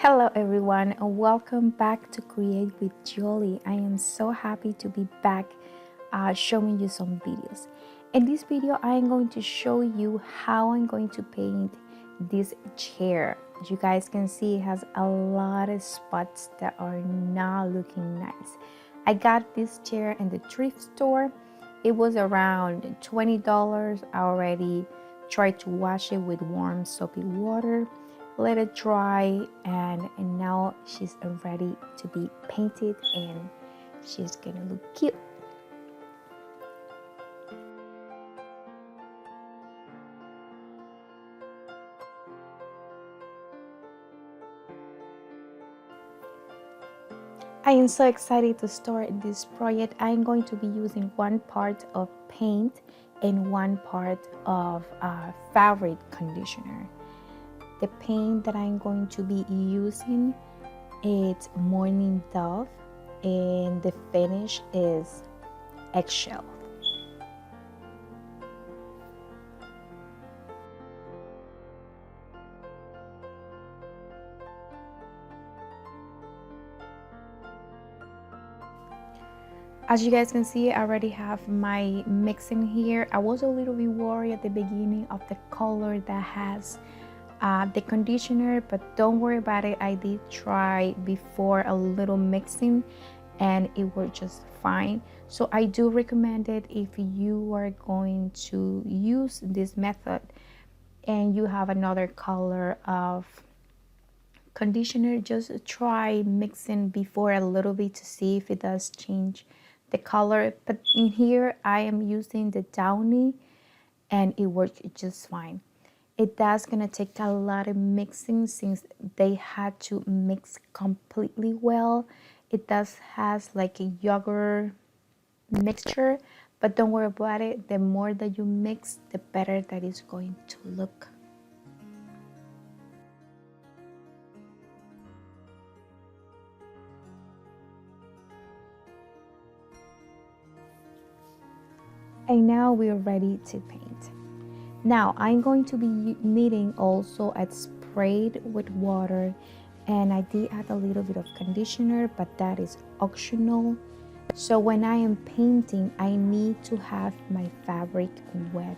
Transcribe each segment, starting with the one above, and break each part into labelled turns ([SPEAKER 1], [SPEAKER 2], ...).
[SPEAKER 1] Hello everyone and welcome back to Create with Jolie. I am so happy to be back showing you some videos. In this video I am going to show you how I'm going to paint this chair. As you guys can see, it has a lot of spots that are not looking nice. I got this chair in the thrift store. It was around $20. I already tried to wash it with warm soapy water, let it dry, and now she's ready to be painted and she's gonna look cute. I am so excited to start this project. I'm going to be using one part of paint and one part of fabric conditioner. The paint that I'm going to be using is Morning Dove and the finish is eggshell. As you guys can see, I already have my mixing here. I was a little bit worried at the beginning of the color that has the conditioner, but don't worry about it. I did try before a little mixing and it worked just fine. So I do recommend it if you are going to use this method and you have another color of conditioner, just try mixing before a little bit to see if it does change the color. But in here I am using the Downy and it worked just fine. It does gonna take a lot of mixing since they had to mix completely well. It does has like a yogurt mixture, but don't worry about it. The more that you mix, the better that is going to look. And now we're ready to paint. Now I'm going to be needing also a sprayed with water, and I did add a little bit of conditioner, but that is optional. So when I am painting, I need to have my fabric wet.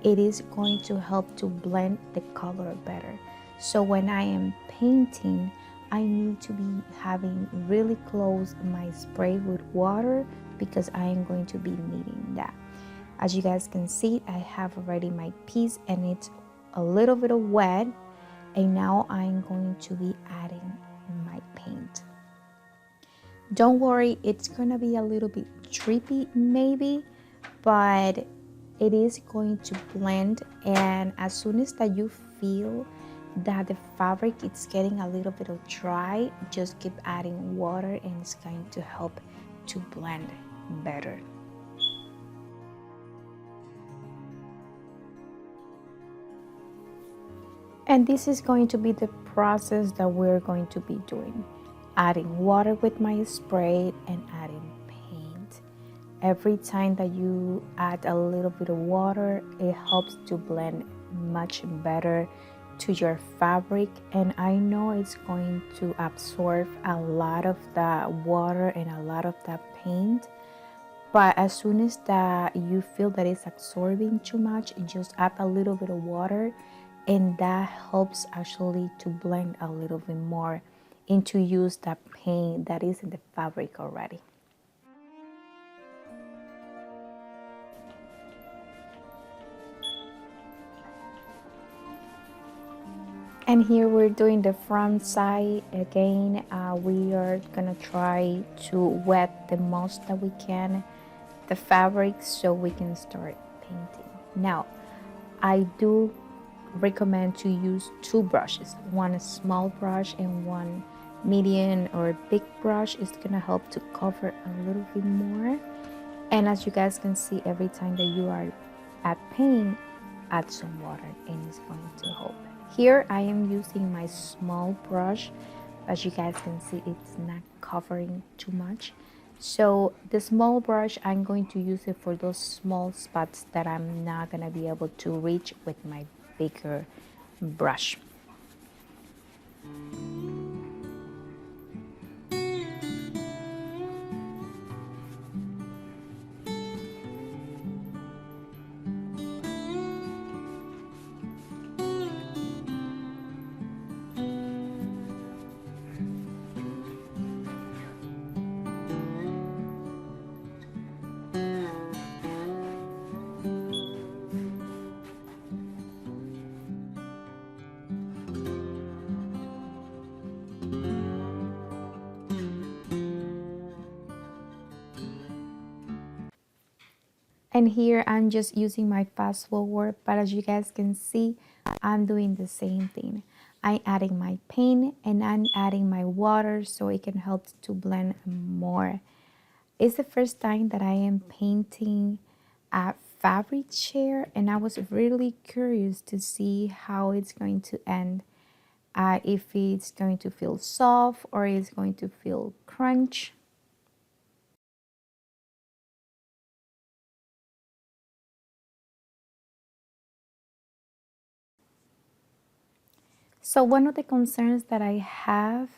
[SPEAKER 1] It is going to help to blend the color better. So when I am painting, I need to be having really close my spray with water because I am going to be needing that. As you guys can see, I have already my piece and it's a little bit of wet, and now I'm going to be adding my paint. Don't worry, it's gonna be a little bit trippy maybe, but it is going to blend, and as soon as that you feel that the fabric is getting a little bit of dry, just keep adding water and it's going to help to blend better. And this is going to be the process that we're going to be doing. Adding water with my spray and adding paint. Every time that you add a little bit of water, it helps to blend much better to your fabric. And I know it's going to absorb a lot of the water and a lot of the paint. But as soon as that you feel that it's absorbing too much, just add a little bit of water, and that helps actually to blend a little bit more into use that paint that is in the fabric already. And here we're doing the front side again. We are gonna try to wet the most that we can the fabric so we can start painting. Now I do recommend to use two brushes, one small brush and one medium or big brush. Is gonna help to cover a little bit more. And as you guys can see, every time that you are at paint, add some water and it's going to help. Here I am using my small brush. As you guys can see, it's not covering too much. So the small brush, I'm going to use it for those small spots that I'm not gonna be able to reach with my bigger brush. And here I'm just using my fast forward, but as you guys can see, I'm doing the same thing. I'm adding my paint and I'm adding my water so it can help to blend more. It's the first time that I am painting a fabric chair, and I was really curious to see how it's going to end. If it's going to feel soft or it's going to feel crunch. So one of the concerns that I have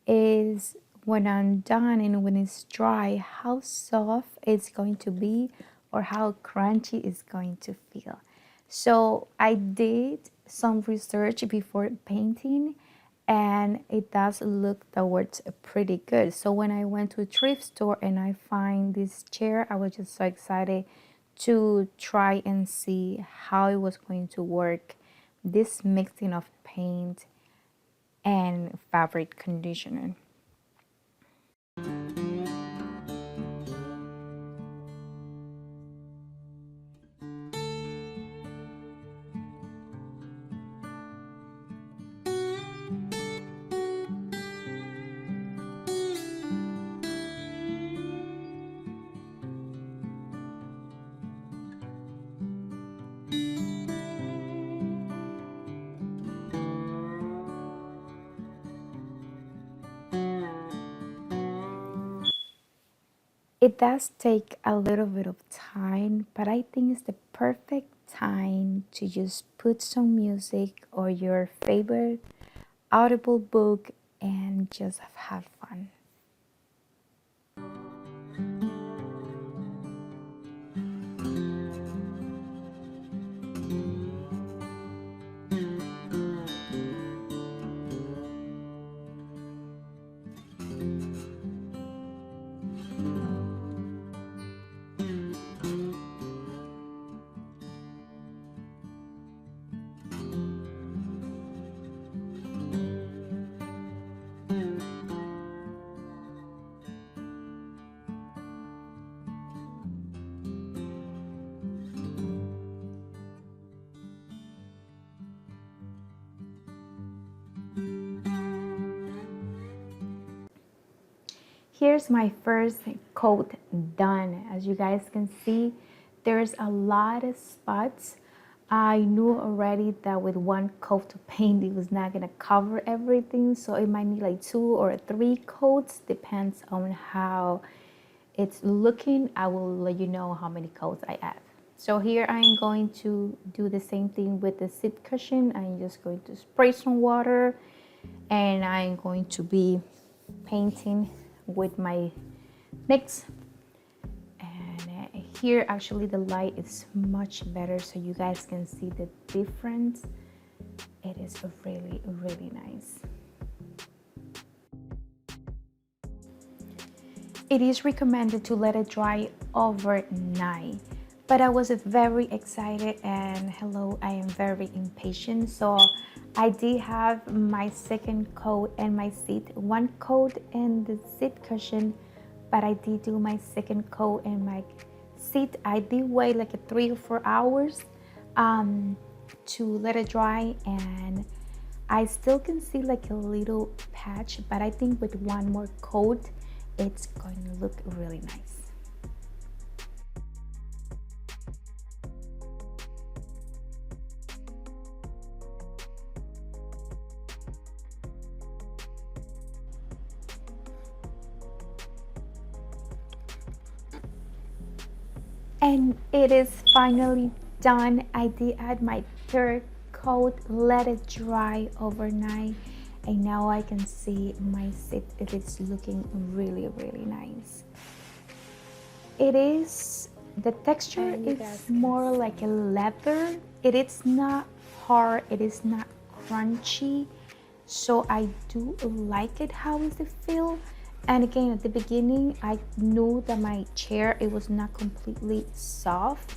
[SPEAKER 1] is when I'm done and when it's dry, how soft it's going to be or how crunchy it's going to feel. So I did some research before painting and it does look towards pretty good. So when I went to a thrift store and I find this chair, I was just so excited to try and see how it was going to work. This mixing of paint and fabric conditioner. It does take a little bit of time, but I think it's the perfect time to just put some music or your favorite audible book and just have fun. Here's my first coat done. As you guys can see, there's a lot of spots. I knew already that with one coat of paint, it was not gonna cover everything. So it might need like 2 or 3 coats, depends on how it's looking. I will let you know how many coats I add. So here I'm going to do the same thing with the seat cushion. I'm just going to spray some water and I'm going to be painting with my mix. And here actually the light is much better so you guys can see the difference. It is really, really nice. It is recommended to let it dry overnight, but I was very excited and hello, I am very impatient. So I did have my second coat and my seat, one coat and the seat cushion, but I did do my second coat and my seat. I did wait like 3 or 4 hours to let it dry, and I still can see like a little patch, but I think with one more coat it's going to look really nice. And it is finally done. I did add my third coat, let it dry overnight, and now I can see my seat. It is looking really, really nice. It is, the texture is more like a leather. It is not hard, it is not crunchy, so I do like it. How is it feel? And again, at the beginning I knew that my chair, it was not completely soft,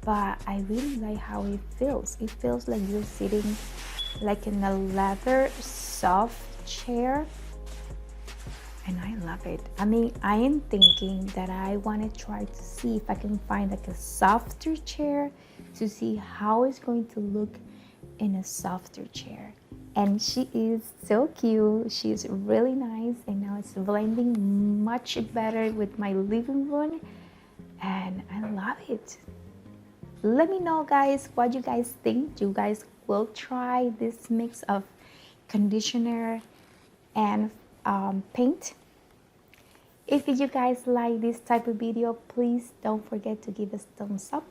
[SPEAKER 1] but I really like how it feels. It feels like you're sitting like in a leather soft chair. and I love it. I mean, I am thinking that I want to try to see if I can find like a softer chair to see how it's going to look in a softer chair. And she is so cute. She's really nice, and now it's blending much better with my living room, and I love it. Let me know, guys, what you guys think. You guys will try this mix of conditioner and paint. If you guys like this type of video, please don't forget to give us thumbs up.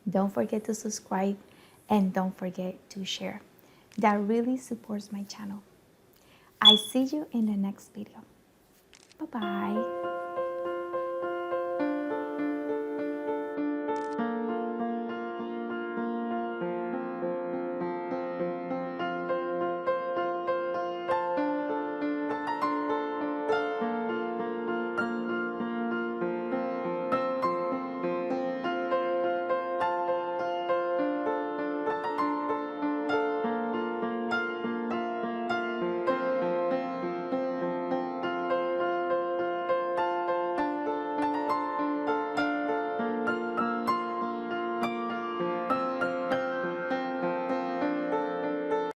[SPEAKER 1] Don't forget to subscribe, and don't forget to share. That really supports my channel. I see you in the next video. Bye bye.